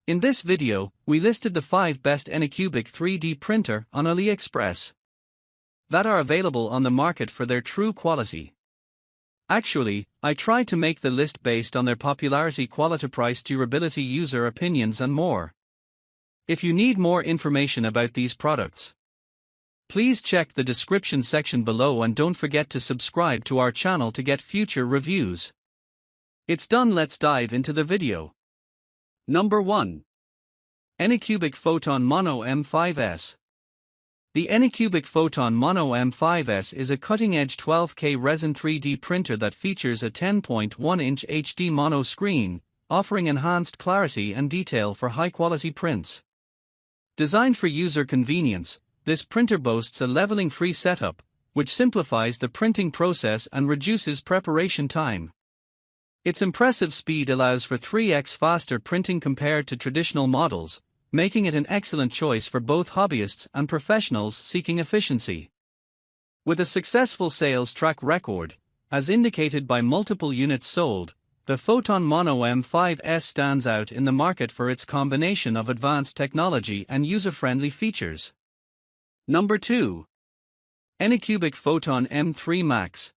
In this video, we listed the 5 best ANYCUBIC 3D printer on Aliexpress that are available on the market for their true quality. Actually, I tried to make the list based on their popularity, quality, price, durability, user opinions and more. If you need more information about these products, please check the description section below and don't forget to subscribe to our channel to get future reviews. It's done, let's dive into the video. Number 1. ANYCUBIC Photon Mono M5S. The ANYCUBIC Photon Mono M5S is a cutting-edge 12K resin 3D printer that features a 10.1-inch HD mono screen, offering enhanced clarity and detail for high-quality prints. Designed for user convenience, this printer boasts a leveling-free setup, which simplifies the printing process and reduces preparation time. Its impressive speed allows for 3x faster printing compared to traditional models, making it an excellent choice for both hobbyists and professionals seeking efficiency. With a successful sales track record, as indicated by multiple units sold, the Photon Mono M5S stands out in the market for its combination of advanced technology and user-friendly features. Number 2. ANYCUBIC Photon M3 Max.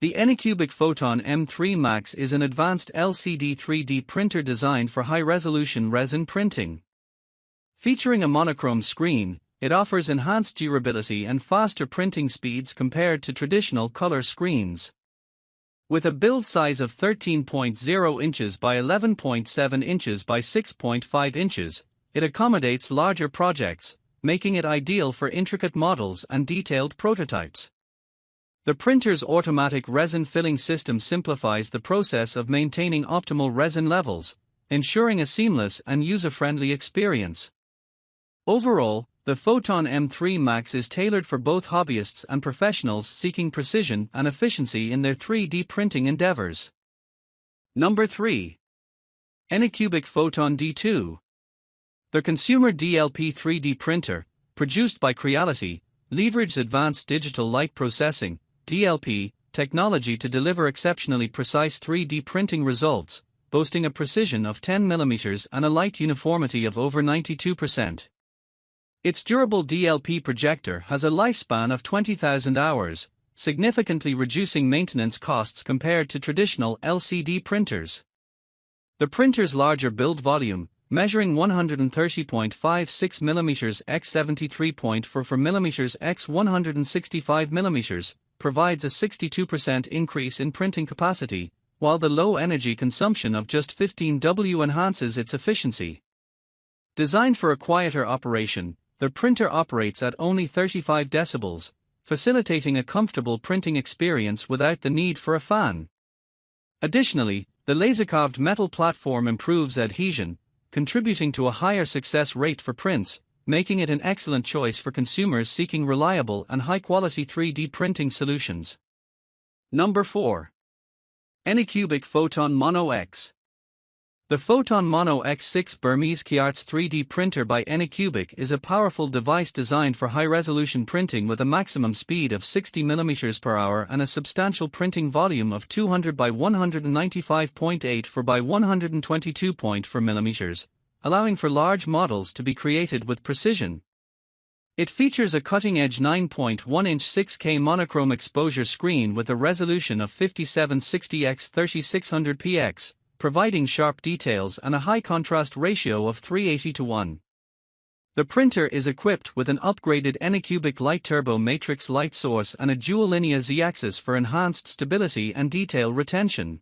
The ANYCUBIC Photon M3 Max is an advanced LCD 3D printer designed for high-resolution resin printing. Featuring a monochrome screen, it offers enhanced durability and faster printing speeds compared to traditional color screens. With a build size of 13.0 inches by 11.7 inches by 6.5 inches, it accommodates larger projects, making it ideal for intricate models and detailed prototypes. The printer's automatic resin filling system simplifies the process of maintaining optimal resin levels, ensuring a seamless and user-friendly experience. Overall, the Photon M3 Max is tailored for both hobbyists and professionals seeking precision and efficiency in their 3D printing endeavors. Number 3. ANYCUBIC Photon D2. The consumer DLP 3D printer, produced by Creality, leverages advanced digital light processing (DLP) technology to deliver exceptionally precise 3D printing results, boasting a precision of 10 mm and a light uniformity of over 92%. Its durable DLP projector has a lifespan of 20,000 hours, significantly reducing maintenance costs compared to traditional LCD printers. The printer's larger build volume, measuring 130.56 mm x 73.44 mm x 165 mm, provides a 62% increase in printing capacity, while the low energy consumption of just 15 W enhances its efficiency. Designed for a quieter operation, the printer operates at only 35 decibels, facilitating a comfortable printing experience without the need for a fan. Additionally, the laser-carved metal platform improves adhesion, contributing to a higher success rate for prints, making it an excellent choice for consumers seeking reliable and high-quality 3D printing solutions. Number 4. ANYCUBIC Photon Mono X. The Photon Mono X6 Burmese Kyaarts 3D printer by ANYCUBIC is a powerful device designed for high-resolution printing with a maximum speed of 60 mm per hour and a substantial printing volume of 200 by 195.84 by 122.4 mm, allowing for large models to be created with precision. It features a cutting-edge 9.1-inch 6K monochrome exposure screen with a resolution of 5760 x 3600 px, providing sharp details and a high contrast ratio of 380:1. The printer is equipped with an upgraded ANYCUBIC Light Turbo Matrix light source and a dual linear Z-axis for enhanced stability and detail retention.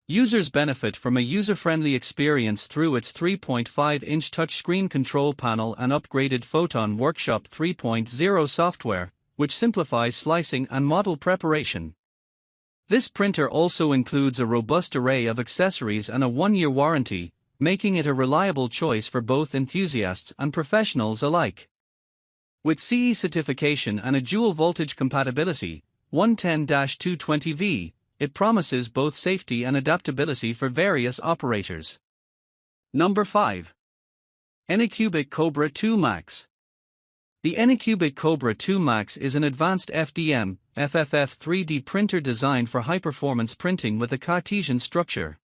Users benefit from a user-friendly experience through its 3.5-inch touchscreen control panel and upgraded Photon Workshop 3.0 software, which simplifies slicing and model preparation. This printer also includes a robust array of accessories and a 1-year warranty, making it a reliable choice for both enthusiasts and professionals alike. With CE certification and a dual voltage compatibility, 110-220V, it promises both safety and adaptability for various operators. Number 5. ANYCUBIC Kobra 2 Max. The ANYCUBIC Kobra 2 Max is an advanced FDM, FFF 3D printer designed for high-performance printing with a Cartesian structure.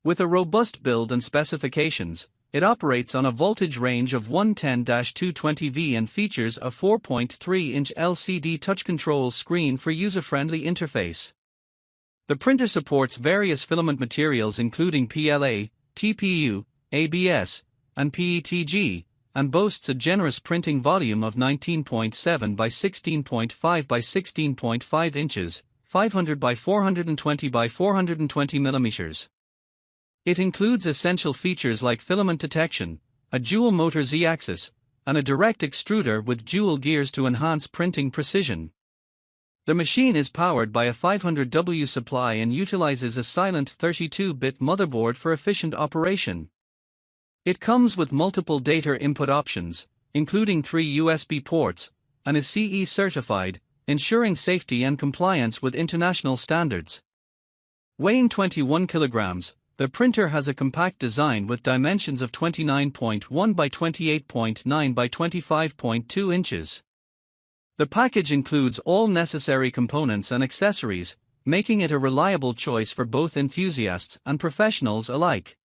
With a robust build and specifications, it operates on a voltage range of 110-220V and features a 4.3-inch LCD touch control screen for user-friendly interface. The printer supports various filament materials including PLA, TPU, ABS, and PETG, and boasts a generous printing volume of 19.7 by 16.5 by 16.5 inches, 500 by 420 by 420 millimeters. It includes essential features like filament detection, a dual motor Z-axis, and a direct extruder with dual gears to enhance printing precision. The machine is powered by a 500W supply and utilizes a silent 32-bit motherboard for efficient operation. It comes with multiple data input options, including 3 USB ports, and is CE certified, ensuring safety and compliance with international standards. Weighing 21 kilograms, the printer has a compact design with dimensions of 29.1 by 28.9 by 25.2 inches. The package includes all necessary components and accessories, making it a reliable choice for both enthusiasts and professionals alike.